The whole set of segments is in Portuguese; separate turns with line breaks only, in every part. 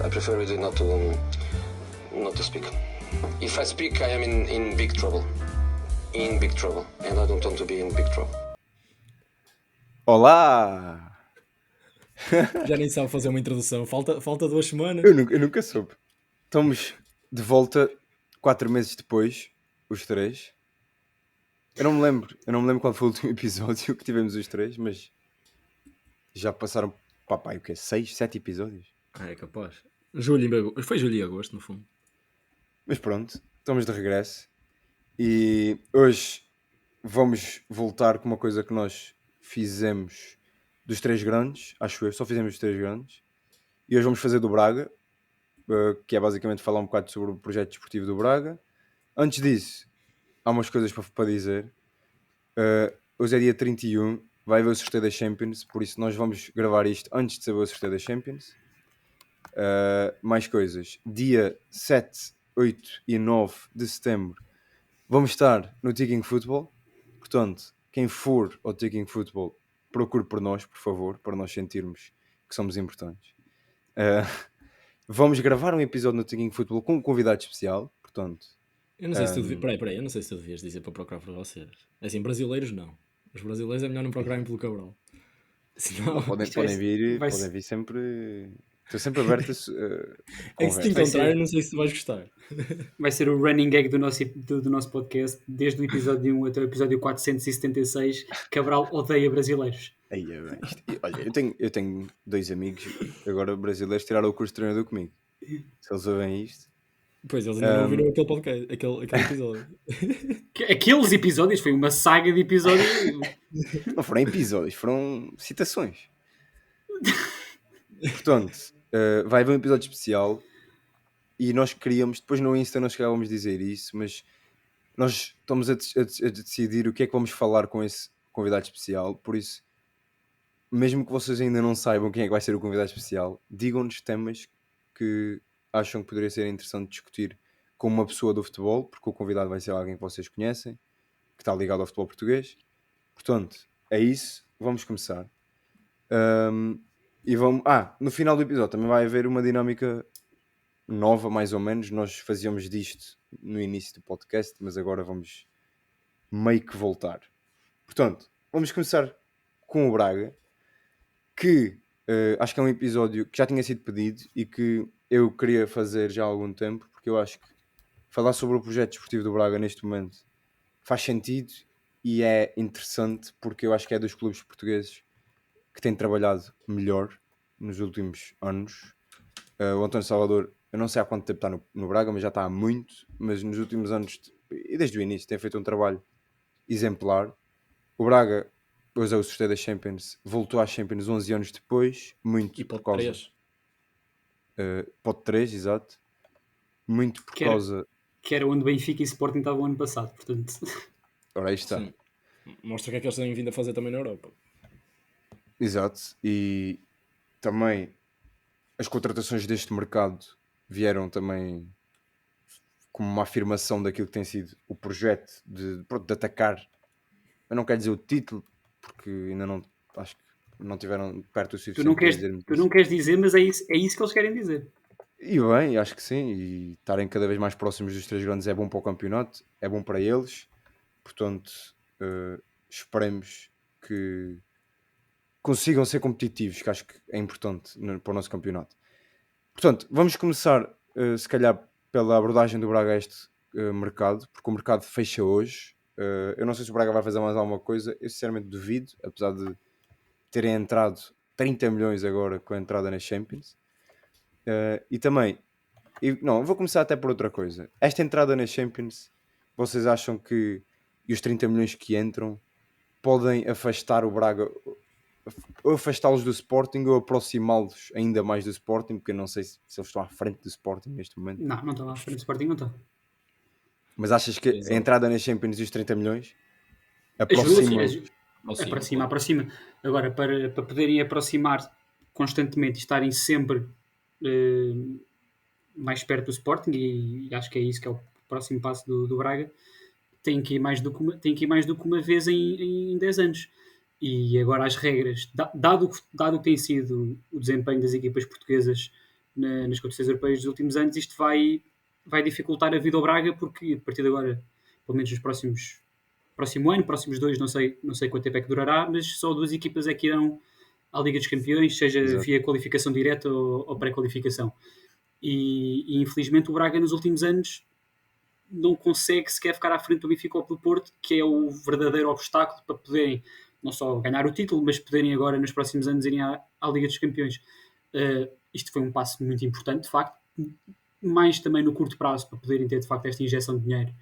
I prefer really not to speak. If I speak, I am in big trouble. In big trouble. And I don't want to be in big trouble.
Olá!
Já nem sabe fazer uma introdução. Falta 2 semanas.
Eu nunca soube. Estamos de volta 4 meses depois, os três. Eu não me lembro qual foi o último episódio que tivemos os três, mas já passaram, papai, o quê? 6, 7 episódios?
É capaz. Foi julho e agosto, no fundo.
Mas pronto, estamos de regresso. E hoje vamos voltar com uma coisa que nós fizemos dos três grandes, acho eu, só fizemos dos três grandes. E hoje vamos fazer do Braga, que é basicamente falar um bocado sobre o projeto desportivo do Braga. Antes disso, há umas coisas para dizer. Hoje é dia 31, vai haver o sorteio da Champions, por isso nós vamos gravar isto antes de saber o sorteio da Champions. Mais coisas. Dia 7, 8 e 9 de setembro vamos estar no Ticking Football. Portanto, quem for ao Ticking Football, procure por nós, por favor, para nós sentirmos que somos importantes. Vamos gravar um episódio no Ticking Football com um convidado especial, portanto...
Eu não sei se tu devias... Peraí, eu não sei se tu devias dizer para procurar por vocês. Assim, brasileiros não. Os brasileiros é melhor não procurarem pelo Cabral. Senão...
Podem vir sempre... Estou sempre aberto a
é que se te encontrar, eu não sei se tu vais gostar.
Vai ser o running gag do nosso podcast, desde o episódio 1 até o episódio 476. Cabral odeia brasileiros.
Aí, olha, eu tenho 2 amigos agora brasileiros tiraram o curso de treinador comigo. Se eles ouvem isto...
Pois, eles ainda não ouviram aquele podcast, aquele episódio.
Aqueles episódios, foi uma saga de episódios.
Não foram episódios, foram citações. Portanto, vai haver um episódio especial e nós queríamos, depois no Insta nós chegávamos a dizer isso, mas nós estamos a decidir o que é que vamos falar com esse convidado especial, por isso, mesmo que vocês ainda não saibam quem é que vai ser o convidado especial, digam-nos temas que acham que poderia ser interessante discutir com uma pessoa do futebol, porque o convidado vai ser alguém que vocês conhecem, que está ligado ao futebol português. Portanto, é isso, vamos começar. E vamos... no final do episódio também vai haver uma dinâmica nova, mais ou menos. Nós fazíamos disto no início do podcast, mas agora vamos meio que voltar. Portanto, vamos começar com o Braga, que acho que é um episódio que já tinha sido pedido e que eu queria fazer já há algum tempo, porque eu acho que falar sobre o projeto desportivo do Braga neste momento faz sentido e é interessante, porque eu acho que é dos clubes portugueses que tem trabalhado melhor nos últimos anos. O António Salvador, eu não sei há quanto tempo está no Braga, mas já está há muito, mas nos últimos anos, e desde o início, tem feito um trabalho exemplar. O Braga, depois é o sorteio da Champions, voltou às Champions 11 anos depois, muito
e
por causa...
3.
Pode 3, exato. Muito por causa...
Que era onde Benfica e Sporting estavam ano passado, portanto...
Ora, aí está.
Sim. Mostra o que é que eles têm vindo a fazer também na Europa.
Exato, e também as contratações deste mercado vieram também como uma afirmação daquilo que tem sido o projeto de atacar. Eu não quero dizer o título, porque ainda não, acho que não tiveram perto o suficiente.
Tu não queres dizer, mas é isso que eles querem dizer.
E bem, acho que sim, e estarem cada vez mais próximos dos três grandes é bom para o campeonato, é bom para eles, portanto esperemos que consigam ser competitivos, que acho que é importante para o nosso campeonato. Portanto, vamos começar se calhar pela abordagem do Braga a este mercado, porque o mercado fecha hoje. Eu não sei se o Braga vai fazer mais alguma coisa, eu sinceramente duvido, apesar de terem entrado 30 milhões agora com a entrada na Champions. E também, vou começar até por outra coisa. Esta entrada na Champions, vocês acham que e os 30 milhões que entram podem afastar o Braga, ou afastá-los do Sporting ou aproximá-los ainda mais do Sporting, porque eu não sei se eles estão à frente do Sporting neste momento.
Não estão à frente do Sporting, não estão.
Mas achas que a entrada na Champions e os 30 milhões
aproxima. Agora, para poderem aproximar constantemente e estarem sempre mais perto do Sporting, e acho que é isso que é o próximo passo do Braga, tem que ir mais do que uma vez em 10 anos. E agora as regras, dado que tem sido o desempenho das equipas portuguesas nas competições europeias dos últimos anos, isto vai dificultar a vida ao Braga, porque a partir de agora, pelo menos nos próximo ano, próximos 2, não sei quanto tempo é que durará, mas só 2 equipas é que irão à Liga dos Campeões, seja
Exato.
via qualificação direta ou pré-qualificação. E infelizmente o Braga nos últimos anos não consegue sequer ficar à frente do Benfica ou do Porto, que é o verdadeiro obstáculo para poderem não só ganhar o título, mas poderem agora nos próximos anos irem à Liga dos Campeões. Isto foi um passo muito importante, de facto, mais também no curto prazo, para poderem ter de facto esta injeção de dinheiro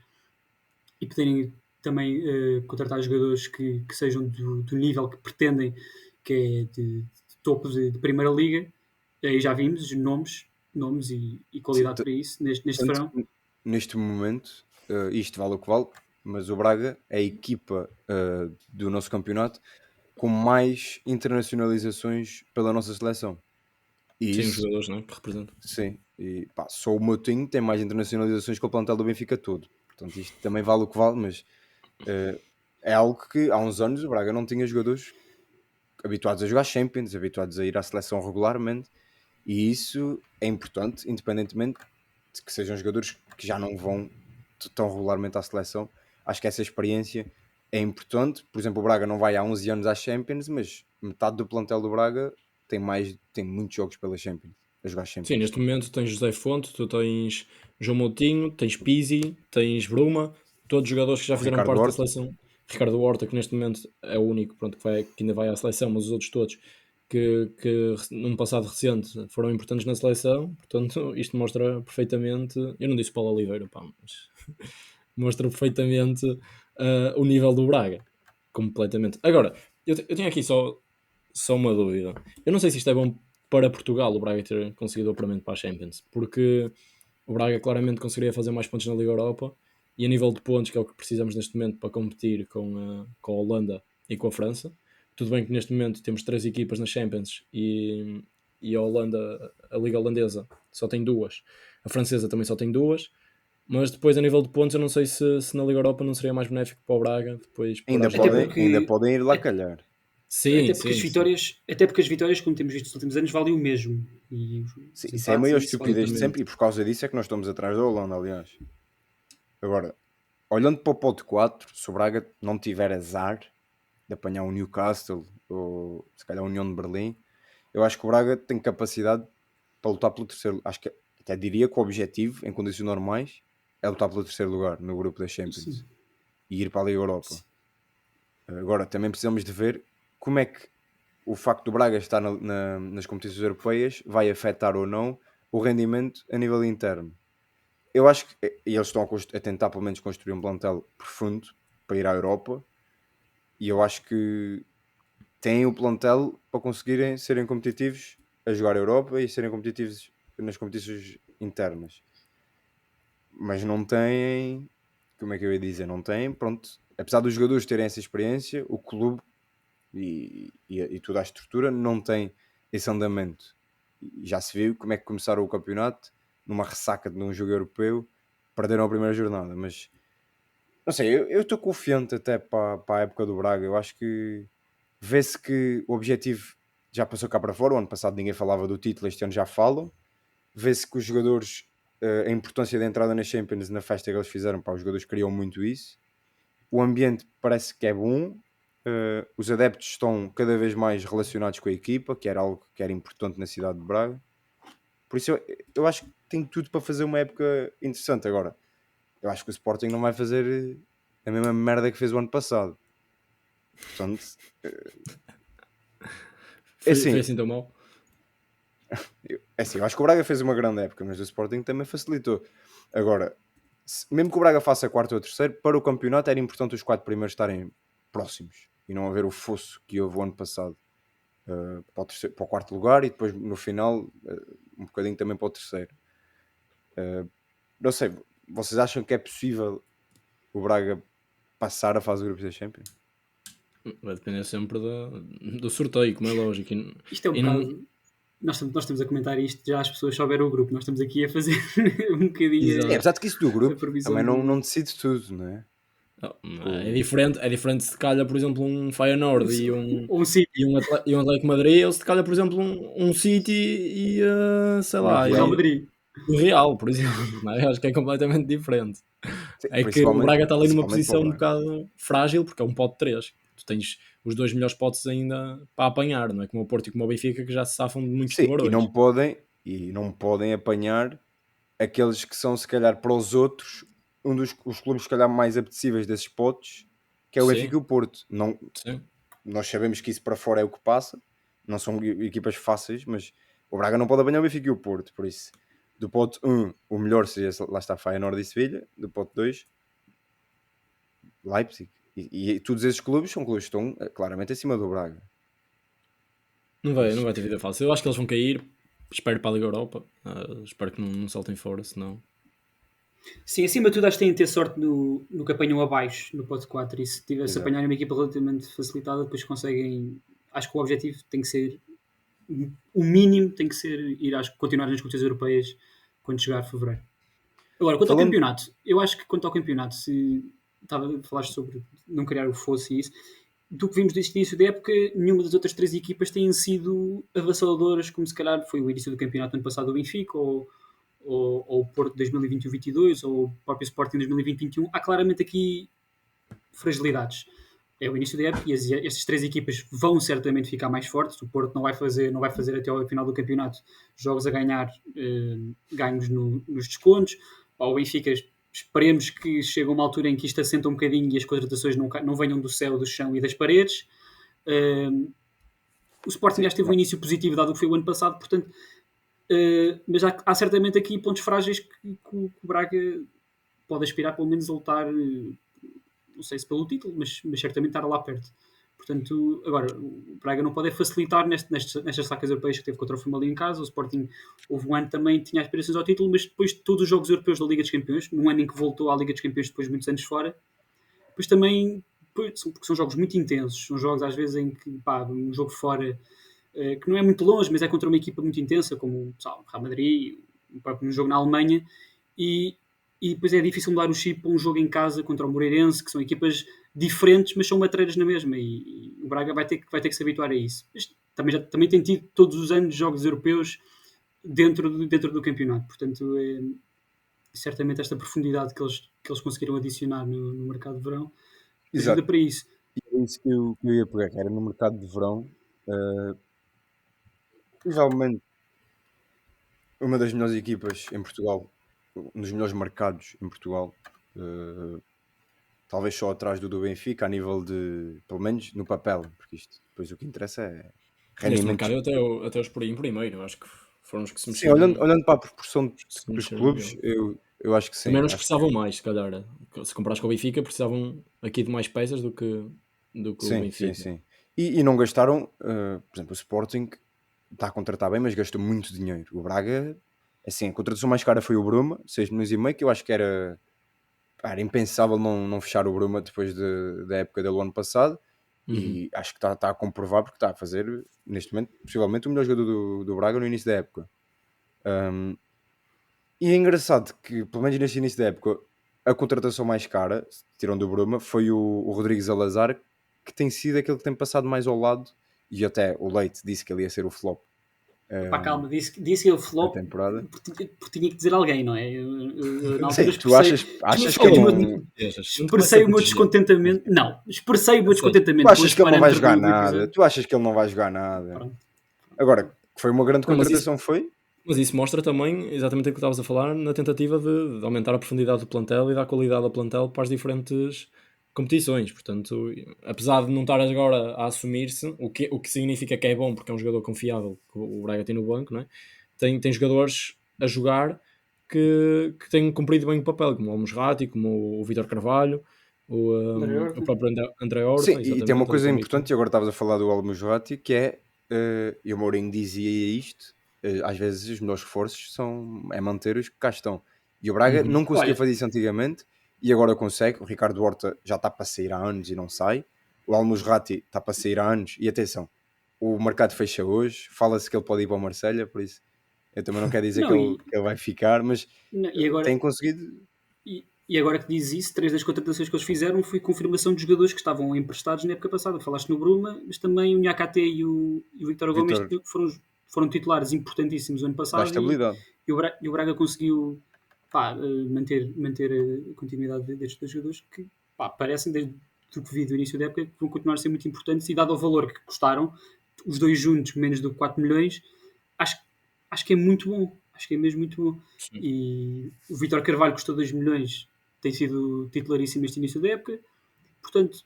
e poderem também contratar jogadores que sejam do nível que pretendem, que é de topo de Primeira Liga. E já vimos nomes e qualidade
Sim,
para isso neste
Tanto
verão.
neste momento, isto vale o que vale, mas o Braga é a equipa do nosso campeonato com mais internacionalizações pela nossa seleção. E
Sim, os
isso,
jogadores, não é? Que representam.
sim, e pá, só o Moutinho tem mais internacionalizações que o plantel do Benfica todo. Portanto, isto também vale o que vale, mas é algo que há uns anos o Braga não tinha jogadores habituados a jogar Champions, habituados a ir à seleção regularmente, e isso é importante, independentemente de que sejam jogadores que já não vão tão regularmente à seleção. Acho que essa experiência é importante. Por exemplo, o Braga não vai há 11 anos à Champions, mas metade do plantel do Braga tem muitos jogos pela Champions, a jogar Champions.
Sim, neste momento tens José Fonte, tu tens João Moutinho, tens Pizzi, tens Bruma, todos jogadores que já fizeram
Ricardo
parte da
Horta.
seleção. Ricardo Horta, que neste momento é o único pronto, que ainda vai à seleção, mas os outros todos que num passado recente foram importantes na seleção. Portanto, isto mostra perfeitamente. Eu não disse Paulo Oliveira, pá, mas mostra perfeitamente o nível do Braga. Completamente. Agora, eu tenho aqui só uma dúvida. Eu não sei se isto é bom para Portugal, o Braga ter conseguido o apuramento para a Champions, porque o Braga claramente conseguiria fazer mais pontos na Liga Europa e a nível de pontos, que é o que precisamos neste momento para competir com a Holanda e com a França. Tudo bem que neste momento temos 3 equipas na Champions e a Holanda, a Liga Holandesa só tem 2, a francesa também só tem 2, mas depois a nível de pontos eu não sei se na Liga Europa não seria mais benéfico para o Braga depois
Ainda
poder ajudar.
podem, podem ir lá calhar.
Sim,
Até porque as vitórias, como temos visto nos últimos anos, valem o mesmo. E
Sim,
os
isso é a
empates,
maior
isso
estupidez de
exatamente.
sempre, e por causa disso é que nós estamos atrás da Holanda, aliás. Agora, olhando para o pote 4, se o Braga não tiver azar de apanhar o Newcastle ou se calhar a União de Berlim, eu acho que o Braga tem capacidade para lutar pelo terceiro. Acho que até diria que o objetivo, em condições normais, é lutar pelo terceiro lugar no grupo da Champions.
Sim.
E ir para a Liga Europa. Agora, também precisamos de ver como é que o facto do Braga estar nas competições europeias vai afetar ou não o rendimento a nível interno. Eu acho que e eles estão a tentar pelo menos construir um plantel profundo para ir à Europa, e eu acho que têm o plantel para conseguirem serem competitivos a jogar a Europa e serem competitivos nas competições internas. Mas não têm, como é que eu ia dizer, não têm, pronto, apesar dos jogadores terem essa experiência, o clube e toda a estrutura não tem esse andamento. E já se viu como é que começaram o campeonato numa ressaca de um jogo europeu, perderam a primeira jornada, mas não sei, eu estou confiante até para a época do Braga. Eu acho que vê-se que o objetivo já passou cá para fora. O ano passado ninguém falava do título, este ano já falam. Vê-se que os jogadores, a importância da entrada na Champions, na festa que eles fizeram, para os jogadores queriam muito isso. O ambiente parece que é bom. Os adeptos estão cada vez mais relacionados com a equipa, que era algo que era importante na cidade de Braga. Por isso eu acho que tem tudo para fazer uma época interessante. Agora, eu acho que o Sporting não vai fazer a mesma merda que fez o ano passado. Portanto,
Foi
assim,
assim tão mal?
eu acho que o Braga fez uma grande época, mas o Sporting também facilitou. Agora, mesmo que o Braga faça quarto ou terceiro, para o campeonato era importante os 4 primeiros estarem próximos e não haver o fosso que houve o ano passado para o quarto lugar e depois no final um bocadinho também para o terceiro. Não sei, vocês acham que é possível o Braga passar a fase de grupos da Champions?
Vai depender sempre do sorteio, como é lógico.
Isto é um bocado. Nós estamos a comentar isto, já as pessoas souberam o grupo, nós estamos aqui a fazer um bocadinho.
Exato.
Apesar de que isso do
a
grupo
previsão
também
do-
não decide tudo, não é?
É diferente se calhar, por exemplo, um Feyenoord e
Um City,
e um Atlético de Madrid, ou se calhar, por exemplo, um City e, sei lá,
Um
Real
Real.
Madrid.
o Real, por exemplo, não é? Acho que é completamente diferente.
Sim,
É que o Braga está ali numa
principalmente para
posição
o
um
Braga.
bocado frágil, porque é um pote 3. Tu tens os 2 melhores potes ainda para apanhar, não é? Como o Porto e como o Benfica, que já se safam de muitos
Sim,
tubarões.
e não podem apanhar aqueles que são, se calhar, para os outros, os clubes, se calhar, mais apetecíveis desses potes, que é o
Sim.
Benfica e o Porto. Não,
Sim.
nós sabemos que isso para fora é o que passa, não são equipas fáceis, mas o Braga não pode apanhar o Benfica e o Porto, por isso, do pote 1, o melhor seria, lá está, Feyenoord e Sevilha, do pote 2, Leipzig. E todos esses clubes são clubes que estão claramente acima do Braga.
Não vai ter vida fácil. Eu acho que eles vão cair. Espero para a Liga Europa. Espero que não saltem fora, senão.
Sim, acima de tudo, acho que têm de ter sorte no que apanham abaixo, no pote 4. E se apanharem uma equipa relativamente facilitada, depois conseguem. Acho que o objetivo tem que ser. O mínimo tem que ser continuar nas competições europeias quando chegar a fevereiro. Agora, quanto ao
Falando-
campeonato, eu acho que quanto ao campeonato, se falaste sobre não criar o fosso e isso, do que vimos desde o início da época, nenhuma das outras 3 equipas têm sido avassaladoras, como se calhar foi o início do campeonato ano passado do Benfica, ou o Porto de 2021-22, ou o próprio Sporting de 2020-21. Há claramente aqui fragilidades. É o início da época e estas 3 equipas vão certamente ficar mais fortes. O Porto não vai fazer até ao final do campeonato jogos a ganhar ganhos nos descontos. Ao Benfica, esperemos que chegue a uma altura em que isto assenta um bocadinho e as contratações não venham do céu, do chão e das paredes. O Sporting já teve um início positivo, dado o que foi o ano passado, portanto, mas há certamente aqui pontos frágeis que o Braga pode aspirar pelo menos a lutar, não sei se pelo título, mas certamente estar lá perto. Portanto, agora, o Braga não pode facilitar nestas sacas europeias que teve contra o Famalicão em casa. O Sporting houve um ano também tinha aspirações ao título, mas depois de todos os jogos europeus da Liga dos Campeões, num ano em que voltou à Liga dos Campeões depois de muitos anos fora, depois também, porque são jogos muito intensos, são jogos às vezes em que, um jogo fora, que não é muito longe, mas é contra uma equipa muito intensa, como o Real Madrid, o próprio jogo na Alemanha, e depois é difícil mudar o chip para um jogo em casa contra o Moreirense, que são equipas diferentes, mas são matreiras na mesma, e o Braga vai ter que se habituar a isso. Mas também tem tido todos os anos jogos europeus dentro do campeonato, portanto certamente esta profundidade que eles conseguiram adicionar no mercado de verão ajuda para isso.
E é isso que eu ia pegar, era no mercado de verão. Provavelmente uma das melhores equipas em Portugal, um dos melhores mercados em Portugal, talvez só atrás do Benfica, a nível de, pelo menos no papel, porque isto depois o que interessa é
Neste
rendimento.
mercado eu até os por em primeiro. Eu acho que foram os que se
Sim,
mexeram.
olhando para a proporção
Se
dos
mexeram
clubes,
melhor.
eu acho que sim.
Também nos
Acho que
precisavam mais, se calhar. Se comparas com o Benfica, precisavam aqui de mais peças do que o
sim,
Benfica.
sim. E não gastaram, por exemplo, o Sporting está a contratar bem, mas gastou muito dinheiro. O Braga, assim, a contratação mais cara foi o Bruma, 6 milhões e meio, que eu acho que era impensável não fechar o Bruma depois da época dele o ano passado. E acho que está a comprovar, porque está a fazer, neste momento, possivelmente o melhor jogador do Braga no início da época. E é engraçado que, pelo menos neste início da época, a contratação mais cara, tirando do Bruma, foi o Rodrigo Salazar, que tem sido aquele que tem passado mais ao lado, e até o Leite disse que ele ia ser o flop
Calma, disse o flop
da temporada.
porque tinha que dizer alguém, não é? Eu, na altura
Sim, tu achas que ele não...
expressei o meu descontentamento. Não, expressei o meu descontentamento.
Tu achas que ele não vai
parâmetros
jogar
do
nada?
episódio.
Tu achas que ele não vai jogar nada?
Pronto.
Agora, que foi uma grande
Não, mas
contratação, foi?
Mas isso mostra também exatamente o que estavas a falar na tentativa de aumentar a profundidade do plantel e dar qualidade ao plantel para as diferentes competições. Portanto, apesar de não estar agora a assumir-se, o que significa que é bom, porque é um jogador confiável que o Braga tem no banco, não é? Tem jogadores a jogar que têm cumprido bem o papel, como o Almusrati, como o Vítor Carvalho, o próprio André Horta.
Sim, e tem uma coisa importante, e agora estavas a falar do Almusrati, que é, e o Mourinho dizia isto, às vezes os melhores reforços é manter os que cá estão. E o Braga não conseguia fazer isso antigamente, e agora consegue. O Ricardo Horta já está para sair há anos e não sai. O Almusrati está para sair há anos, e atenção, o mercado fecha hoje, fala-se que ele pode ir para o Marselha, por isso eu também não quero dizer que ele vai ficar, mas
E agora,
tem conseguido...
E agora que diz isso, 3 das contratações que eles fizeram foi confirmação de jogadores que estavam emprestados na época passada. Falaste no Bruma, mas também o Niakate e o Victor Gomes
Vitor,
foram titulares importantíssimos o ano
dá
passado
estabilidade.
e o Braga conseguiu manter a continuidade destes dois jogadores que parecem, desde o que vi do início da época, que vão continuar a ser muito importantes e dado o valor que custaram, os dois juntos, menos do que 4 milhões, acho, acho que é muito bom. Acho que é mesmo muito bom.
Sim.
E o Vítor Carvalho custou 2 milhões, tem sido titularíssimo este início da época. Portanto,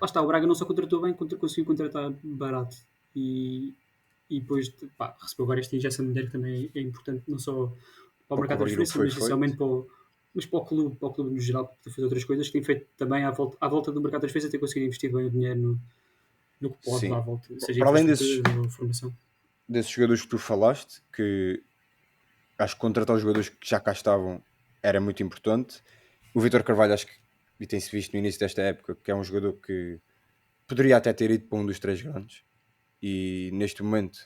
lá está, o Braga não só contratou bem, conseguiu contratar barato. E depois recebeu agora esta injeção de dinheiro que também é importante, não só para o mercado de
cobrir o que
transferência,
foi
mas essencialmente
feito.
para o clube no geral, para fazer outras coisas, que tem feito também à volta do mercado de transferência, tem conseguido investir bem o dinheiro no que pode
Sim.
à volta, seja
Para além
infraestrutura ou formação.
desses jogadores que tu falaste, que acho que contratar os jogadores que já cá estavam era muito importante. O Vítor Carvalho, acho que, e tem-se visto no início desta época, que é um jogador que poderia até ter ido para um dos 3 grandes. E neste momento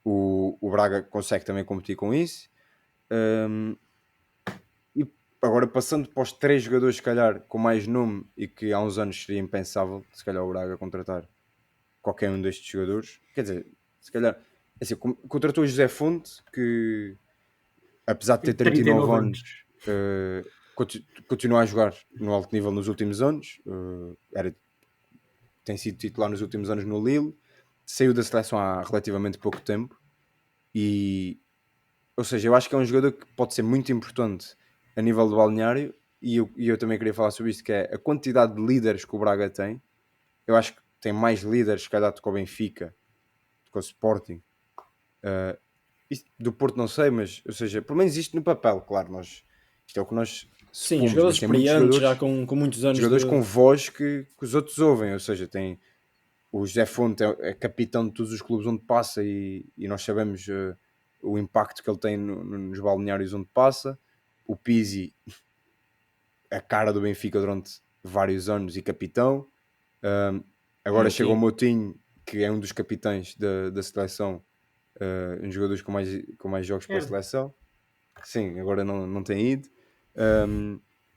o Braga consegue também competir com isso. E agora passando para os 3 jogadores, se calhar, com mais nome e que há uns anos seria impensável, se calhar o Braga contratar qualquer um destes jogadores. Quer dizer, se calhar, assim, contratou o José Fonte, que apesar de ter 39 anos, continua a jogar no alto nível nos últimos anos. Tem sido titular nos últimos anos no Lille, saiu da seleção há relativamente pouco tempo e, ou seja, eu acho que é um jogador que pode ser muito importante a nível do balneário e eu também queria falar sobre isto, que é a quantidade de líderes que o Braga tem. Eu acho que tem mais líderes, se calhar, do que o Benfica, do que o Sporting. Do Porto não sei, mas, ou seja, pelo menos isto no papel, claro, isto é o que nós
Sim,
supomos,
jogadores
mas tem muitos
experientes,
jogadores,
já com muitos anos
jogadores
de...
com voz que os outros ouvem, ou seja, tem o José Fonte é capitão de todos os clubes onde passa e nós sabemos o impacto que ele tem nos balneários onde passa. O Pizzi, a cara do Benfica durante vários anos e capitão. Agora chega o Moutinho, que é um dos capitães da seleção, um dos jogadores com mais jogos pela seleção. Sim, agora não tem ido.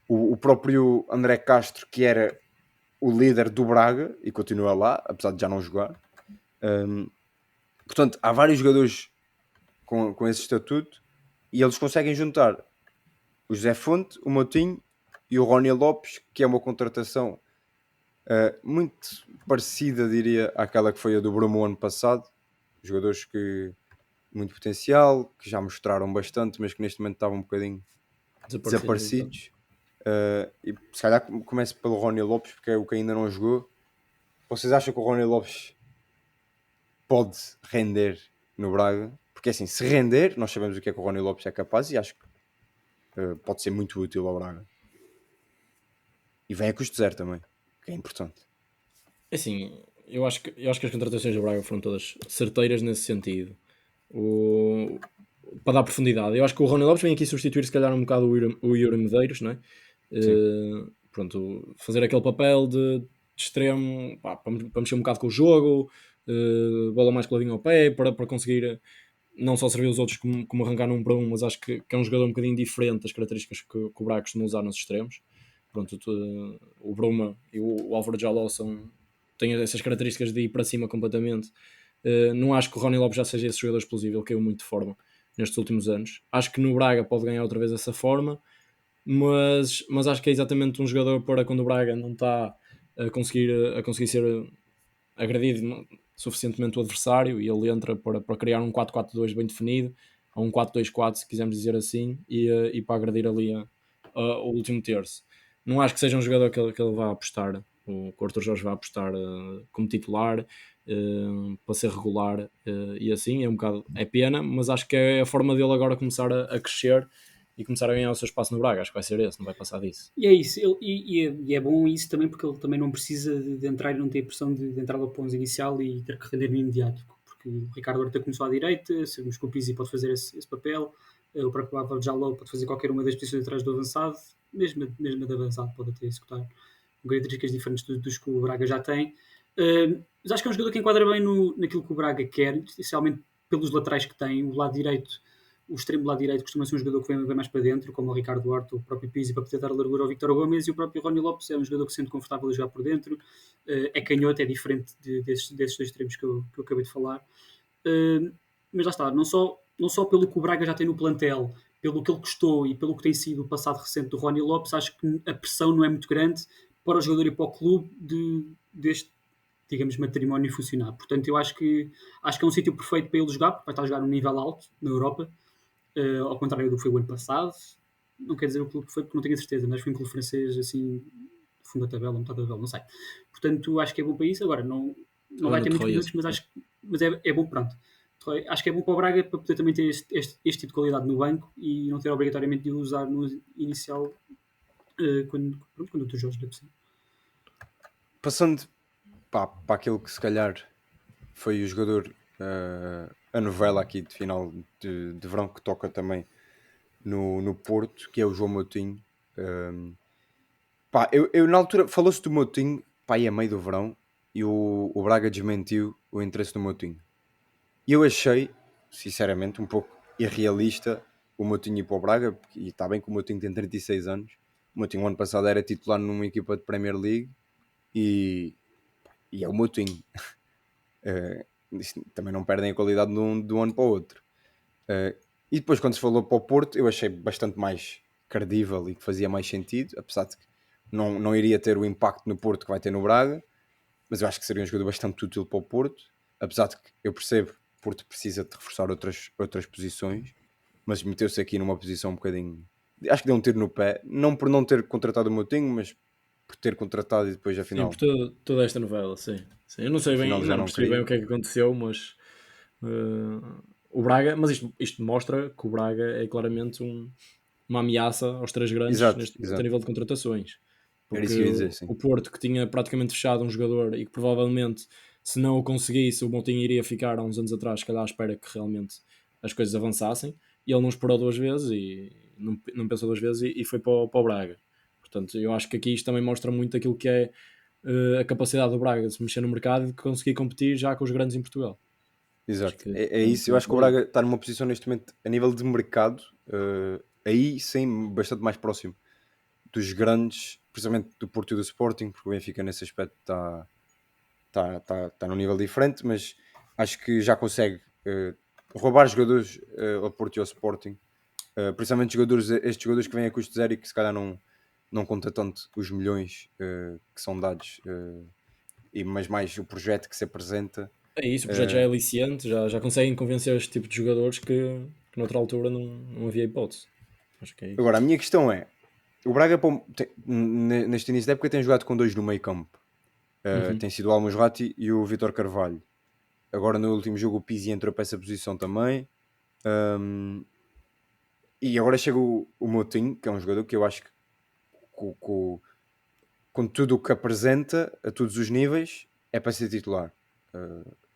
O próprio André Castro, que era o líder do Braga e continua lá, apesar de já não jogar. Portanto, há vários jogadores com esse estatuto e eles conseguem juntar o José Fonte, o Moutinho e o Rony Lopes, que é uma contratação muito parecida, diria, àquela que foi a do Brumo ano passado. Jogadores que muito potencial, que já mostraram bastante, mas que neste momento estavam um bocadinho desaparecidos. E se calhar começo pelo Rony Lopes, porque é o que ainda não jogou. Vocês acham que o Rony Lopes pode render no Braga? Porque assim, se render, nós sabemos o que é que o Rony Lopes é capaz e acho que pode ser muito útil ao Braga. E vem a custo zero também, que é importante.
Assim, eu acho que as contratações do Braga foram todas certeiras nesse sentido. Para dar profundidade, eu acho que o Rony Lopes vem aqui substituir se calhar um bocado o Yuri Medeiros, não é? Pronto, fazer aquele papel de extremo, para mexer um bocado com o jogo, bola mais coladinho ao pé, para conseguir não só servir os outros como arrancar num para um, mas acho que é um jogador um bocadinho diferente das características que o Braga costuma usar nos extremos. Pronto, o Bruma e o Álvaro Jaló têm essas características de ir para cima completamente. Não acho que o Rony Lopes já seja esse jogador explosivo, ele caiu muito de forma nestes últimos anos. Acho que no Braga pode ganhar outra vez essa forma, mas acho que é exatamente um jogador para quando o Braga não está a conseguir ser agredido suficientemente o adversário e ele entra para criar um 4-4-2 bem definido, ou um 4-2-4 se quisermos dizer assim, e para agredir ali o último terço. Não acho que seja um jogador que ele vá apostar, o Arthur Jorge vai apostar como titular, para ser regular, e assim é pena, mas acho que é a forma dele agora começar a crescer e começar a ganhar o seu espaço no Braga. Acho que vai ser esse, não vai passar disso.
E é isso, e é bom isso também porque ele também não precisa de entrar e não ter a pressão de entrar logo para o 11 inicial e ter que render no imediato, porque o Ricardo Horta começou à direita, sabemos que o Pizzi pode fazer esse papel, o próprio Álvaro Jaló pode fazer qualquer uma das posições atrás do avançado, mesmo de avançado pode até executar características diferentes dos que o Braga já tem. Mas acho que é um jogador que enquadra bem naquilo que o Braga quer, especialmente pelos laterais que tem. O lado direito o extremo do lado direito costuma ser um jogador que vem mais para dentro, como o Ricardo Duarte, o próprio Pizzi, para poder dar largura ao Victor Gomes, e o próprio Rony Lopes é um jogador que se sente confortável a jogar por dentro, é canhoto, é diferente desses dois extremos que eu acabei de falar. Mas lá está, não só pelo que o Braga já tem no plantel, pelo que ele custou e pelo que tem sido o passado recente do Rony Lopes, acho que a pressão não é muito grande para o jogador e para o clube deste, digamos, matrimónio funcionar. Portanto, eu acho que é um sítio perfeito para ele jogar, porque vai estar a jogar num nível alto na Europa, ao contrário do que foi o ano passado. Não quer dizer o clube que foi, porque não tenho a certeza, mas foi um clube francês, assim, fundo da tabela, metade da tabela, não sei. Portanto, acho que é bom para isso. Agora, não vai ter muitos minutos, mas é bom, pronto. Acho que é bom para o Braga para poder também ter este tipo de qualidade no banco e não ter obrigatoriamente de usar no inicial quando outros jogos lhe precisam.
Passando para aquilo que se calhar foi o jogador, a novela aqui de final de verão que toca também no Porto, que é o João Moutinho. Eu na altura falou-se do Moutinho, a meio do verão, e o Braga desmentiu o interesse do Moutinho. E eu achei, sinceramente, um pouco irrealista o Moutinho ir para o Braga, e está bem que o Moutinho tem 36 anos. O Moutinho, o ano passado, era titular numa equipa de Premier League e é o Moutinho. Também não perdem a qualidade de um ano para o outro. E depois, quando se falou para o Porto, eu achei bastante mais credível e que fazia mais sentido, apesar de que não iria ter o impacto no Porto que vai ter no Braga, mas eu acho que seria um jogador bastante útil para o Porto, apesar de que eu percebo que o Porto precisa de reforçar outras posições, mas meteu-se aqui numa posição um bocadinho... Acho que deu um tiro no pé, não por não ter contratado o Moutinho, mas por ter contratado e depois afinal...
Sim, por toda esta novela, sim. Eu não sei bem,
Afinal,
não percebi bem o que é que aconteceu, mas o Braga, mas isto mostra que o Braga é claramente uma ameaça aos três grandes neste momento a nível de contratações.
Era isso
Porque
que eu ia dizer, sim.
o Porto, que tinha praticamente fechado um jogador e que provavelmente, se não o conseguisse, o Moutinho iria ficar há uns anos atrás, se calhar à espera que realmente as coisas avançassem, e ele não esperou duas vezes e não pensou duas vezes e foi para o Braga. Portanto, eu acho que aqui isto também mostra muito aquilo que é a capacidade do Braga de se mexer no mercado e de conseguir competir já com os grandes em Portugal.
Exato, é isso. Eu acho que o Braga está numa posição neste momento a nível de mercado, aí sim, bastante mais próximo dos grandes, precisamente do Porto e do Sporting, porque o Benfica nesse aspecto está num nível diferente, mas acho que já consegue roubar jogadores ao Porto e ao Sporting, principalmente estes jogadores que vêm a custo zero e que se calhar não conta tanto os milhões que são dados, mas mais o projeto que se apresenta.
É isso, o projeto já é aliciante, já conseguem convencer este tipo de jogadores que noutra altura não havia hipótese. Acho que é isso.
Agora, a minha questão é, o Braga neste início da época tem jogado com dois no meio campo. Tem sido o Al-Musrati e o Vítor Carvalho. Agora no último jogo o Pizzi entrou para essa posição também. E agora chega o Moutinho, que é um jogador que eu acho que com tudo o que apresenta a todos os níveis é para ser titular.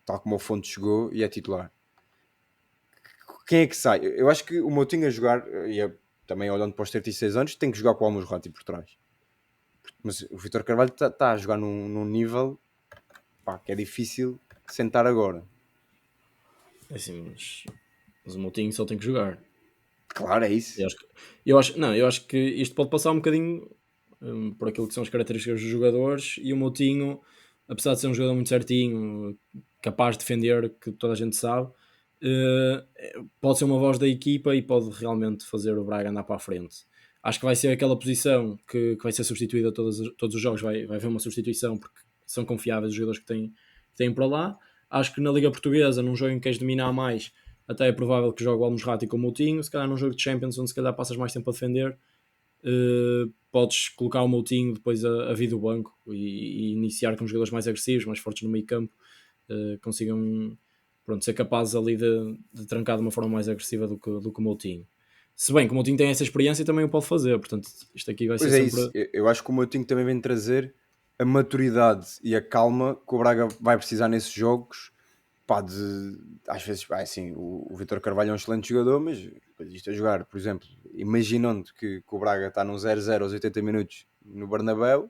Tal como o Fonte chegou e é titular. Quem é que sai? Eu acho que o Moutinho a jogar, e também olhando para os 36 anos, tem que jogar com o Al-Musrati por trás. Mas o Vítor Carvalho está a jogar num nível que é difícil sentar agora.
É assim, mas o Moutinho só tem que jogar.
Claro, é isso.
Eu acho que isto pode passar um bocadinho por aquilo que são as características dos jogadores, e o Moutinho, apesar de ser um jogador muito certinho, capaz de defender, que toda a gente sabe, pode ser uma voz da equipa e pode realmente fazer o Braga andar para a frente. Acho que vai ser aquela posição que vai ser substituída todos os jogos, vai haver uma substituição porque são confiáveis os jogadores que têm para lá. Acho que na Liga Portuguesa, num jogo em que queres dominar mais, até é provável que jogue o Al-Musrati com o Moutinho. Se calhar num jogo de Champions, onde se calhar passas mais tempo a defender, podes colocar o Moutinho depois a vir do banco e iniciar com jogadores mais agressivos, mais fortes no meio campo, consigam ser capazes ali de trancar de uma forma mais agressiva do que o Moutinho. Se bem que o Moutinho tem essa experiência, também o pode fazer, portanto isto aqui vai ser sempre...
Isso. Eu acho que o Moutinho também vem trazer a maturidade e a calma que o Braga vai precisar nesses jogos. Às vezes, assim, o Vítor Carvalho é um excelente jogador, mas isto a jogar, por exemplo, imaginando que o Braga está num 0-0 aos 80 minutos no Bernabéu,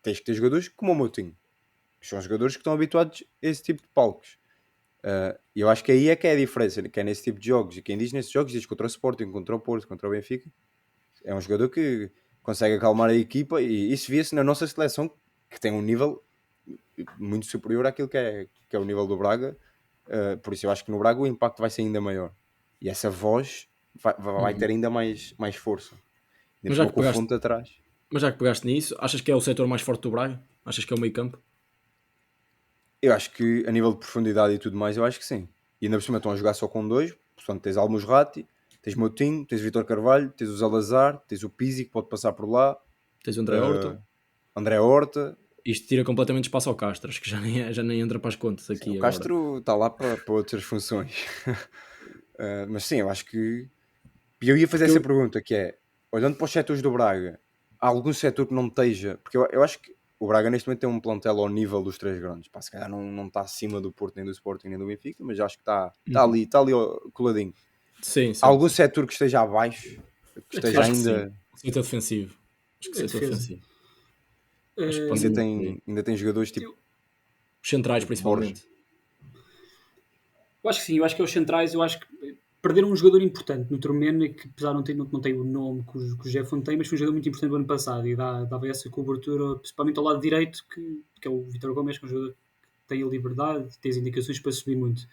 tens que ter jogadores como o Moutinho, que são jogadores que estão habituados a esse tipo de palcos. E eu acho que aí é que é a diferença, que é nesse tipo de jogos. E quem diz nesses jogos diz contra o Sporting, contra o Porto, contra o Benfica. É um jogador que consegue acalmar a equipa, e isso via-se na nossa seleção, que tem um nível muito superior àquilo que é o nível do Braga. Por isso eu acho que no Braga o impacto vai ser ainda maior. E essa voz vai ter ainda mais força.
Mas
Ainda
já que
com o
pegaste-
fundo atrás.
Mas já que pegaste nisso, achas que é o setor mais forte do Braga? Achas que é o meio campo?
Eu acho que a nível de profundidade e tudo mais, eu acho que sim. E ainda por cima estão a jogar só com 2. Portanto, tens Almusrati, tens Moutinho, tens Vitor Carvalho, tens o Salazar, tens o Pizzi que pode passar por lá,
Tens o André Horta.
André Horta.
Isto tira completamente espaço ao Castro, acho que já nem entra para as contas aqui
O
agora.
Castro está lá para outras funções. Mas sim, eu acho que... E eu ia fazer essa pergunta, que é, olhando para os setores do Braga, há algum setor que não esteja... Porque eu acho que o Braga neste momento tem um plantel ao nível dos 3 grandes. Pá, se calhar não está acima do Porto, nem do Sporting, nem do Benfica, mas acho que está ali coladinho.
Sim.
Há algum setor que esteja abaixo? Que esteja
Acho que
ainda...
Setor defensivo. Acho que setor
defesa.
defensivo. Acho que passa
Ainda
muito por aí.
tem jogadores tipo...
Os centrais, principalmente.
Eu acho que sim, eu acho que é os centrais, eu acho que perderam um jogador importante no Turmena, que apesar de não ter o nome que o Jefferson tem, mas foi um jogador muito importante no ano passado e dava essa cobertura, principalmente ao lado direito, que é o Vítor Gomes, que é um jogador que tem a liberdade, tem as indicações para subir muito.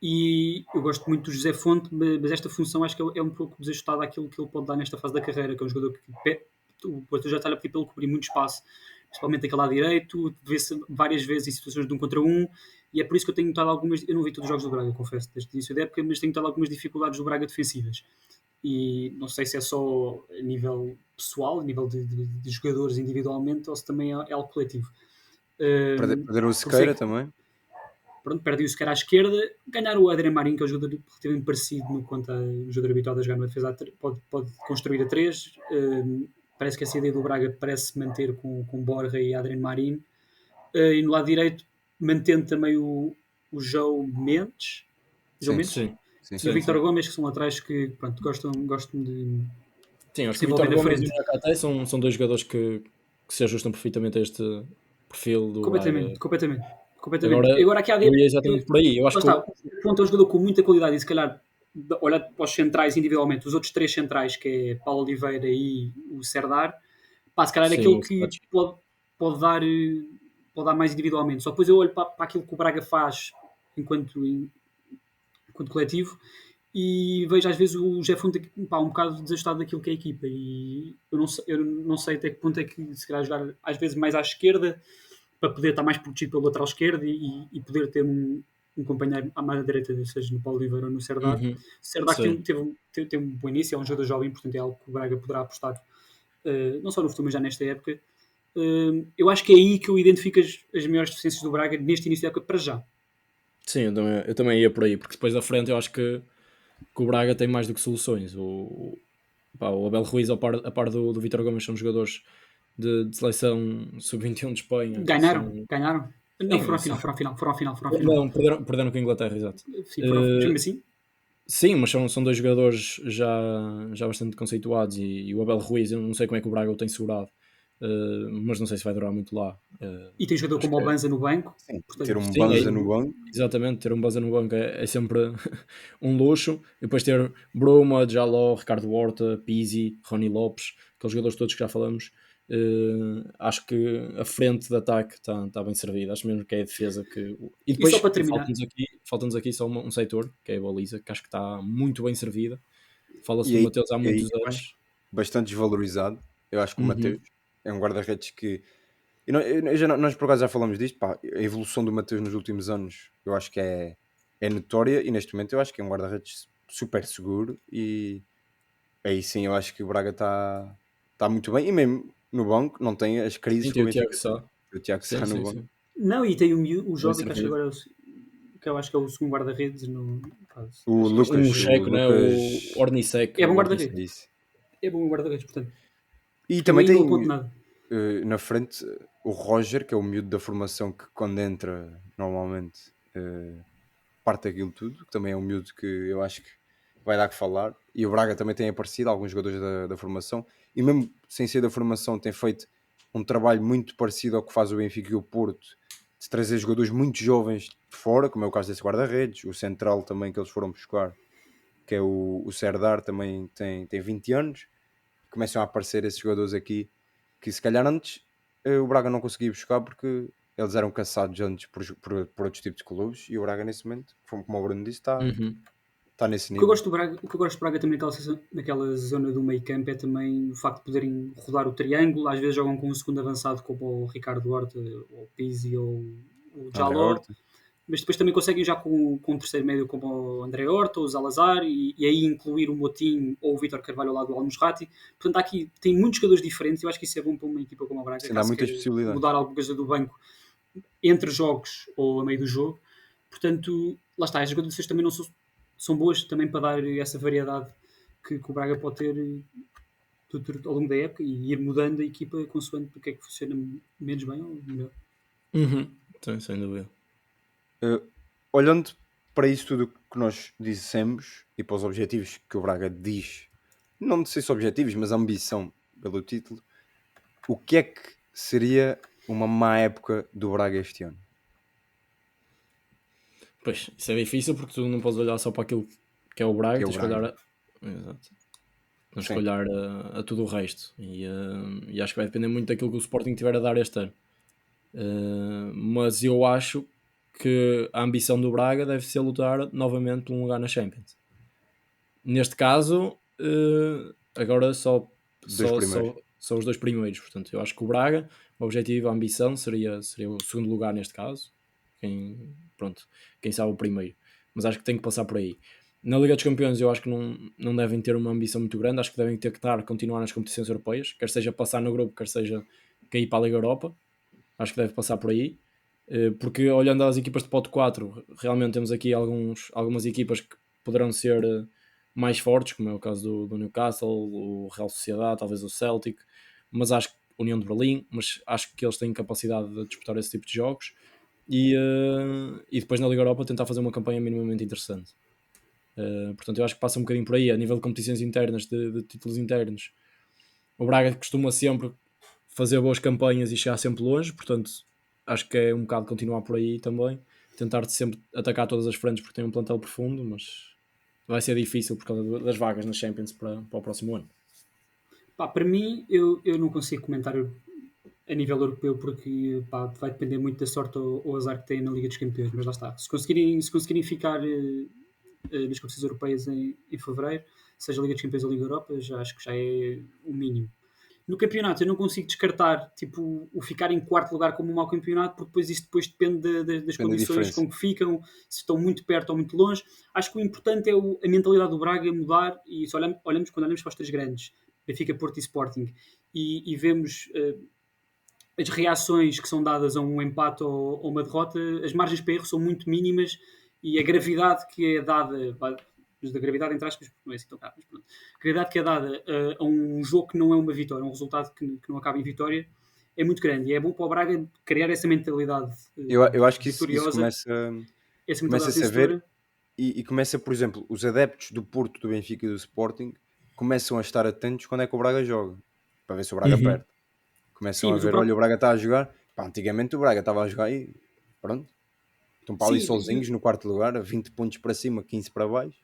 E eu gosto muito do José Fonte, mas esta função acho que é um pouco desajustada àquilo que ele pode dar nesta fase da carreira, que é um jogador que o Porto já está a pedir para ele cobrir muito espaço, principalmente aquele lado direito, vê-se várias vezes em situações de 1 contra 1, e é por isso que eu tenho notado algumas... Eu não vi todos os jogos do Braga, confesso, desde o início da época, mas tenho notado algumas dificuldades do Braga defensivas. E não sei se é só a nível pessoal, a nível de jogadores individualmente, ou se também é algo coletivo.
Perderam o Sequeira também.
Pronto, perdem o Sequeira à esquerda, ganharam o Adrien Marinho, que é um jogador relativamente parecido no quanto um jogador habituado a jogar numa defesa, pode construir a 3. Parece que essa ideia do Braga parece manter com Borja e Adrien Marinho. E no lado direito, mantendo também o João Mendes. João Mendes?
Sim.
E o Vítor Gomes, que são laterais que pronto, gostam de...
Sim, acho que o Vítor Gomes e o Jacate são dois jogadores que se ajustam perfeitamente a este perfil do Braga.
Completamente.
Agora aqui há eu ia exatamente por aí. Eu acho que
o ponto é um jogador com muita qualidade e se calhar, olhando para os centrais individualmente, os outros 3 centrais, que é Paulo Oliveira e o Serdar, se calhar é aquele que pode dar mais individualmente. Só depois eu olho para aquilo que o Braga faz enquanto coletivo e vejo às vezes o Jefferson um bocado desajustado daquilo que é a equipa, e eu não sei até que ponto é que se calhar jogar às vezes mais à esquerda para poder estar mais protegido pelo lateral esquerdo e poder ter um companheiro à mais à direita, seja no Paulo Oliveira ou no Serdar. Serdar teve um bom início, é um jogador jovem, portanto é algo que o Braga poderá apostar, não só no futuro, mas já nesta época. Eu acho que é aí que eu identifico as maiores deficiências do Braga neste início da época para já.
Sim, eu também ia por aí, porque depois da frente eu acho que o Braga tem mais do que soluções. O Abel Ruiz, a par do Vítor Gomes, são jogadores de seleção sub-21 de Espanha.
Ganharam. Não, foram à final.
Não, perderam com a Inglaterra, exato.
Sim, foram assim.
Sim, mas são dois jogadores já bastante conceituados e o Abel Ruiz, eu não sei como é que o Braga o tem segurado, mas não sei se vai durar muito lá.
E tem jogador como o Banza no banco.
Sim, portanto, ter um Banza no banco.
Exatamente, ter um Banza no banco é sempre um luxo. E depois ter Bruma, Jaló, Ricardo Horta, Pizzi, Rony Lopes, aqueles jogadores todos que já falamos. Acho que a frente de ataque está bem servida. Acho mesmo que é a defesa que... E depois
só para terminar,
falta-nos aqui só um setor, que é a baliza, que acho que está muito bem servida. Fala-se do Mateus há muitos anos.
Bastante desvalorizado. Eu acho que o Mateus é um guarda-redes que... nós por acaso já falamos disto, a evolução do Mateus nos últimos anos eu acho que é notória, e neste momento eu acho que é um guarda-redes super seguro, e aí sim eu acho que o Braga está muito bem, e mesmo no banco não tem as crises que
o Tiago Sá.
O Tiago Sá no banco.
Não, e tem o jovem que acho agora que eu acho que é o segundo guarda-redes no caso.
O Lucas,
o Checo, né? O Ornisek.
É bom guarda-redes. É bom guarda-redes, portanto.
E também tem na frente o Roger, que é o miúdo da formação que quando entra normalmente parte aquilo tudo, que também é um miúdo que eu acho que vai dar que falar. E o Braga também tem aparecido, alguns jogadores da formação, e mesmo sem ser da formação tem feito um trabalho muito parecido ao que faz o Benfica e o Porto, de trazer jogadores muito jovens de fora, como é o caso desse guarda-redes, o central também que eles foram buscar, que é o Serdar, também tem 20 anos. Começam a aparecer esses jogadores aqui que se calhar antes o Braga não conseguia buscar porque eles eram caçados antes por outros tipos de clubes, e o Braga nesse momento, como o Bruno disse, está nesse
O que eu
nível.
gosto do Braga, o que eu gosto do Braga também naquela zona do meio campo é também o facto de poderem rodar o triângulo. Às vezes jogam com um segundo avançado como o Ricardo Horta, ou o Pizzi ou o
André
Jaló,
Horta.
mas depois também conseguem já com um terceiro médio como o André Horta, o Salazar, e aí incluir o Motinho ou o Vítor Carvalho ao lado do Al-Musrati. Portanto, aqui tem muitos jogadores diferentes. Eu acho que isso é bom para uma equipa como a Braga,
Sim, dá
caso
muitas
queira
possibilidades.
mudar alguma coisa do banco entre jogos ou a meio do jogo. Portanto, lá está, as jogadores também não são boas também para dar essa variedade que o Braga pode ter ao longo da época e ir mudando a equipa consoante o que é que funciona menos bem ou melhor.
Sim, sem dúvida.
Olhando para isso tudo que nós dissemos e para os objetivos que o Braga diz, não sei se objetivos, mas ambição pelo título, o que é que seria uma má época do Braga este ano?
Pois, isso é difícil porque tu não podes olhar só para aquilo que é o Braga,
Que é o
tens que olhar
Braga.
Exato. Tens que
Sim.
olhar a tudo o resto e acho que vai depender muito daquilo que o Sporting tiver a dar este ano. Mas eu acho que a ambição do Braga deve ser lutar novamente por um lugar na Champions. Neste caso, agora só os dois primeiros. Portanto, eu acho que o Braga, o objetivo, a ambição seria o segundo lugar neste caso. Quem sabe o primeiro. Mas acho que tem que passar por aí. Na Liga dos Campeões eu acho que não devem ter uma ambição muito grande. Acho que devem ter que continuar nas competições europeias, quer seja passar no grupo, quer seja cair para a Liga Europa. Acho que deve passar por aí, porque olhando às equipas de pote 4, realmente temos aqui algumas equipas que poderão ser mais fortes, como é o caso do Newcastle, o Real Sociedade, talvez o Celtic, mas acho que União de Berlim, mas acho que eles têm capacidade de disputar esse tipo de jogos e depois na Liga Europa tentar fazer uma campanha minimamente interessante. Portanto, eu acho que passa um bocadinho por aí, a nível de competições internas, de títulos internos. O Braga costuma sempre fazer boas campanhas e chegar sempre longe, portanto acho que é um bocado continuar por aí também, tentar sempre atacar todas as frentes porque tem um plantel profundo, mas vai ser difícil por causa das vagas nas Champions para o próximo ano.
Para mim, eu não consigo comentar a nível europeu porque vai depender muito da sorte ou azar que tem na Liga dos Campeões, mas lá está. Se conseguirem ficar nas competições europeias em fevereiro, seja a Liga dos Campeões ou a Liga Europa, já acho que já é o mínimo. No campeonato eu não consigo descartar o ficar em quarto lugar como um mau campeonato, porque depois isso depende das condições com que ficam, se estão muito perto ou muito longe. Acho que o importante é a mentalidade do Braga mudar, e se quando olhamos para os três grandes, Benfica, Porto e Sporting, e vemos as reações que são dadas a um empate ou uma derrota, as margens para erro são muito mínimas e a gravidade que é dada, da gravidade entre aspas, porque não é assim tão grave, mas pronto, a gravidade que é dada a um jogo que não é uma vitória, um resultado que não acaba em vitória, é muito grande, e é bom para o Braga criar essa mentalidade
eu acho que isso
começa
a se ver e começa, por exemplo, os adeptos do Porto, do Benfica e do Sporting começam a estar atentos quando é que o Braga joga, para ver se o Braga perde. Começam a ver, olha, o Braga está a jogar. Antigamente o Braga estava a jogar e pronto. Estão para ali sozinhos no quarto lugar, a 20 pontos para cima, 15 para baixo.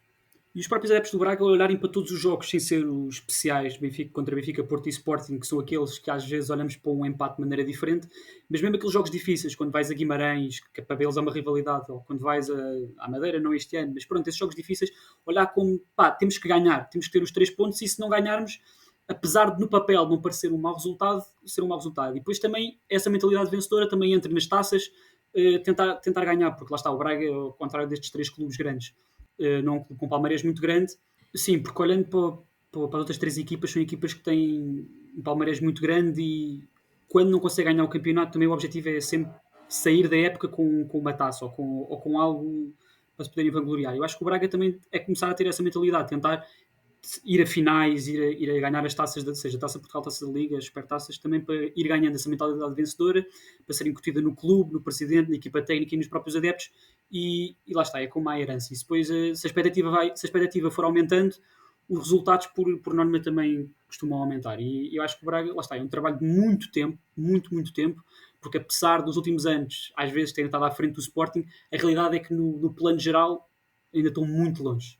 E os próprios adeptos do Braga olharem para todos os jogos sem ser os especiais, Benfica contra Benfica, Porto e Sporting, que são aqueles que às vezes olhamos para um empate de maneira diferente, mas mesmo aqueles jogos difíceis, quando vais a Guimarães, que para eles é uma rivalidade, ou quando vais à Madeira, não este ano, mas pronto, esses jogos difíceis, olhar como, temos que ganhar, temos que ter os 3 pontos, e se não ganharmos, apesar de no papel não parecer um mau resultado, ser um mau resultado. E depois também essa mentalidade vencedora também entra nas taças, tentar ganhar, porque lá está o Braga, ao contrário destes 3 clubes grandes, não é um clube com palmarés muito grande, sim, porque olhando para as outras 3 equipas, são equipas que têm um palmarés muito grande e quando não consegue ganhar o campeonato, também o objetivo é sempre sair da época com uma taça ou com algo para se poderem vangloriar. Eu acho que o Braga também é começar a ter essa mentalidade, tentar ir a finais, ir a ganhar as taças, seja Taça Portugal, Taça da Liga, as supertaças, também para ir ganhando essa mentalidade vencedora, para ser incutida no clube, no presidente, na equipa técnica e nos próprios adeptos, e lá está, é como a herança. E depois, se a expectativa for aumentando, os resultados, por norma, também costumam aumentar. E eu acho que o Braga, lá está, é um trabalho de muito tempo, muito tempo, porque apesar dos últimos anos às vezes terem estado à frente do Sporting, a realidade é que no plano geral ainda estão muito longe.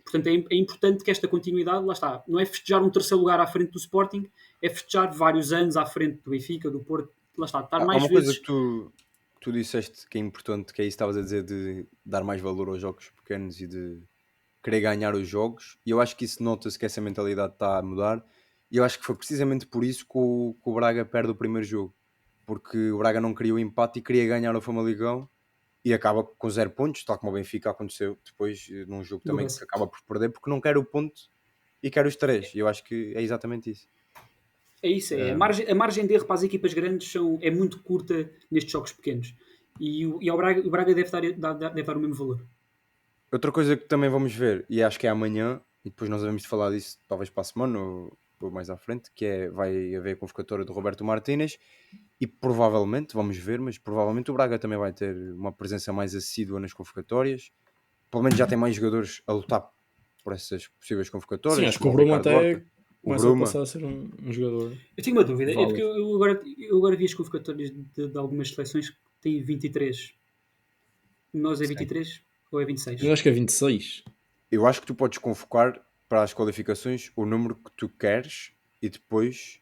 Portanto, é importante que esta continuidade, lá está, não é festejar um terceiro lugar à frente do Sporting, é festejar vários anos à frente do Benfica, do Porto, lá está, estar
Há
mais
uma coisa
vezes...
que tu disseste que é importante, que é isso que estavas a dizer de dar mais valor aos jogos pequenos e de querer ganhar os jogos, e eu acho que isso nota-se que essa mentalidade está a mudar, e eu acho que foi precisamente por isso que o Braga perde o primeiro jogo, porque o Braga não queria o empate e queria ganhar o Famalicão, e acaba com 0 pontos, tal como o Benfica aconteceu depois num jogo
No
também
Bessa.
que acaba por perder, porque não quer o ponto e quer os 3, e eu acho que é exatamente isso.
É isso, a margem de erro para as equipas grandes é muito curta nestes jogos pequenos. E o Braga deve dar o mesmo valor.
Outra coisa que também vamos ver, e acho que é amanhã, e depois nós devemos falar disso talvez para a semana ou mais à frente, que é, vai haver a convocatória do Roberto Martínez, e provavelmente, vamos ver, mas provavelmente o Braga também vai ter uma presença mais assídua nas convocatórias. Pelo menos já tem mais jogadores a lutar por essas possíveis convocatórias.
Sim, acho que o
como
Bruma
Ricardo
até
Horta, o
começa a
Bruma.
passar a ser um jogador.
Eu tenho uma dúvida, é
Válido.
porque eu agora vi as convocatórias de algumas seleções que têm 23. Nós é 23 ou é 26?
Eu acho que é 26.
Eu acho que tu podes convocar para as qualificações o número que tu queres e depois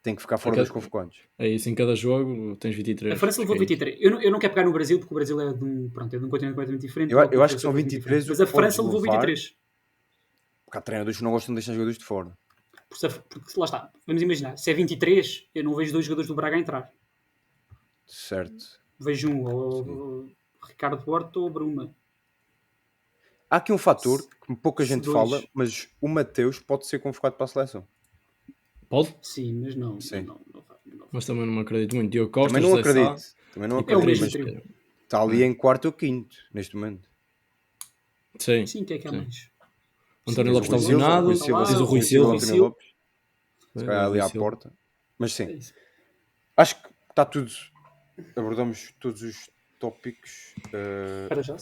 tem que ficar fora dos convocantes.
É isso, em cada jogo tens 23.
A França levou 23. Eu não quero pegar no Brasil, porque o Brasil é de um continente completamente diferente.
Eu acho que são 23
Mas a França levou
levar,
23.
porque há treinadores que não gostam de deixar jogadores de fora.
Porque lá está, vamos imaginar, se é 23, eu não vejo 2 jogadores do Braga a entrar.
Certo.
Vejo ou Ricardo Horta ou Bruma.
Há aqui um fator que pouca gente
dois.
fala, mas o Mateus pode ser convocado para a seleção.
Pode?
Sim, mas não.
Sim.
Não.
Mas também não me acredito muito. Diogo Costa,
Também não
José
acredito.
Sá,
Também não
e
acredito,
mesmo
mas
trio.
está ali em quarto ou quinto neste momento.
Sim.
Sim, quem é que há
Sim.
mais?
António
Tens
Lopes
o
está
Rui Silva,
lesionado.
Rui Silva,
Tens o Rui
Rui Silva,
Silva.
António Lopes,
É,
se calhar ali
Rui
à
Silva.
porta. Mas sim,
É isso.
acho que está tudo. Abordamos todos os tópicos.
Para já.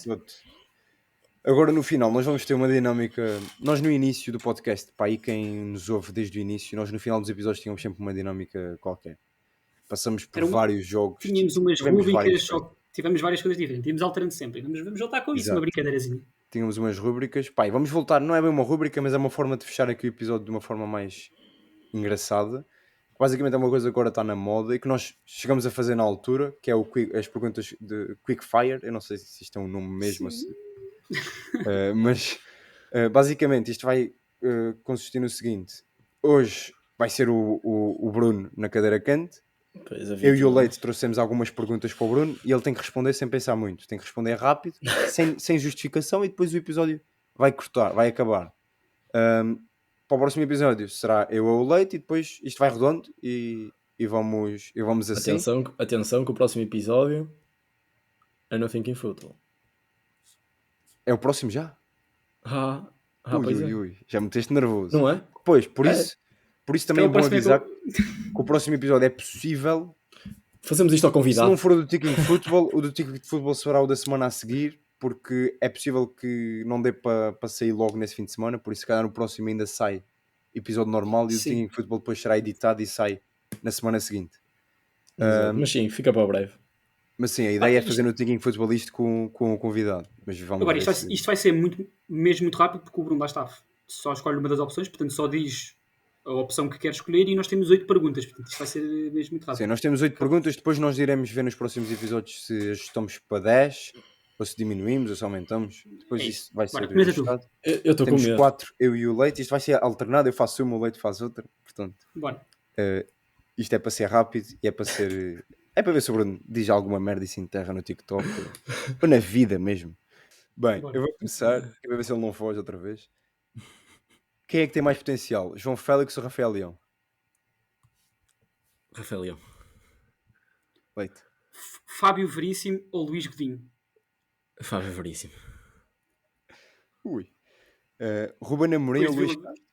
Agora no final nós vamos ter uma dinâmica. Nós no início do podcast, para aí quem nos ouve desde o início, nós no final dos episódios tínhamos sempre uma dinâmica qualquer. Passamos por vários jogos.
Tínhamos umas
tivemos várias
rúbricas,
coisas.
tivemos várias coisas diferentes. Íamos alternando sempre. Vamos voltar com isso,
Exato.
uma brincadeirazinha.
Tínhamos umas rúbricas. Pá, e vamos voltar, não é bem uma rúbrica, mas é uma forma de fechar aqui o episódio de uma forma mais engraçada. Basicamente é uma coisa que agora está na moda e que nós chegamos a fazer na altura, que é as perguntas de Quick Fire. Eu não sei se isto é um nome mesmo assim. Mas basicamente isto vai consistir no seguinte: hoje vai ser o Bruno na cadeira quente.
Pois, a
Eu e o
vítima.
Leite trouxemos algumas perguntas para o Bruno e ele tem que responder sem pensar muito, tem que responder rápido, sem justificação, e depois o episódio vai cortar, vai acabar. Para o próximo episódio será eu ou o Leite, e depois isto vai redondo e vamos assim.
Atenção que o próximo episódio é no Thinking Football.
É o próximo já?
Pois é.
Ui, já me meteste nervoso.
Não é?
Pois, por isso também é bom avisar
que
que o próximo episódio é possível.
Fazemos isto ao
Se
convidado.
não for o do Ticking Football, o do Ticking Football será o da semana a seguir, porque é possível que não dê para sair logo nesse fim de semana, por isso se calhar no próximo ainda sai episódio normal e o Ticking Football depois será editado e sai na semana seguinte.
Mas sim, fica para breve.
Mas sim, a ideia é fazer no Ticking Football isto com o convidado. Mas vamos
Agora,
ver
isto vai ser mesmo muito rápido, porque o Bruno lá está. Só escolhe uma das opções, portanto só diz a opção que quer escolher e nós temos 8 perguntas, portanto isto vai ser mesmo muito rápido.
Sim, nós temos 8 perguntas, depois nós iremos ver nos próximos episódios se ajustamos para 10, ou se diminuímos, ou se aumentamos. Depois isso vai ser ajustado.
Eu estou com
Temos
medo.
4, eu e o Leite, isto vai ser alternado, eu faço uma, o Leite faz outra, portanto, isto é para ser rápido e é para ser... É para ver se o Bruno diz alguma merda e se enterra no TikTok, ou na vida mesmo. Bem, eu vou começar, para ver se ele não foge outra vez. Quem é que tem mais potencial? João Félix ou Rafael Leão?
Rafael Leão.
Leite.
Fábio Veríssimo ou Luís Godinho?
Fábio Veríssimo.
Ui. Ruben Amorim ou Luís Castro?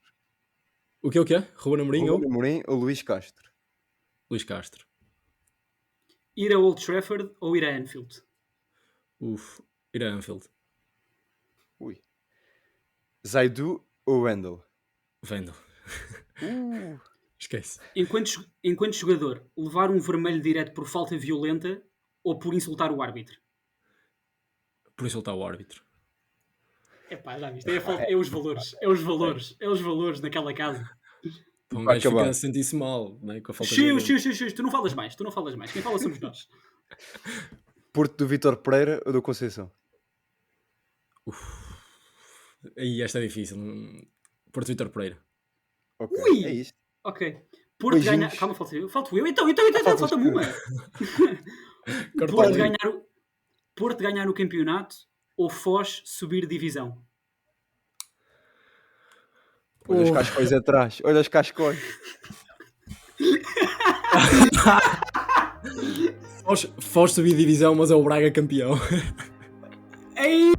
O que é? Ruben Amorim ou?
Ruben Amorim ou Luís Castro?
Luís Castro.
Ir a Old Trafford ou ir a Anfield?
Ir a Anfield.
Ui. Zaidu ou Wendel?
Wendel. Esquece.
Enquanto jogador, levar um vermelho direto por falta violenta ou por insultar o árbitro?
Por insultar o árbitro.
Epá, já viste, é os valores. É os valores. É os valores naquela casa.
Então um
Vai
gajo fica
acabar.
a sentir-se mal, né? Com a falta de
Xiu,
violência.
xiu, xiu, xiu. Tu não falas mais. Quem fala somos nós.
Porto do Vítor Pereira ou do Conceição?
Aí esta é difícil. Porto Vítor Pereira.
Ok,
Ui!
é isto.
Ok. Porto
Beijinhos.
ganhar... Calma, falto eu. Então,
faltas
falta-me
tu.
uma.
Cartão.
Porto ganhar o campeonato ou Foz subir divisão?
Olha os cascóis atrás. Olha os cascóis.
Foz subir divisão, mas é o Braga campeão.
Ei!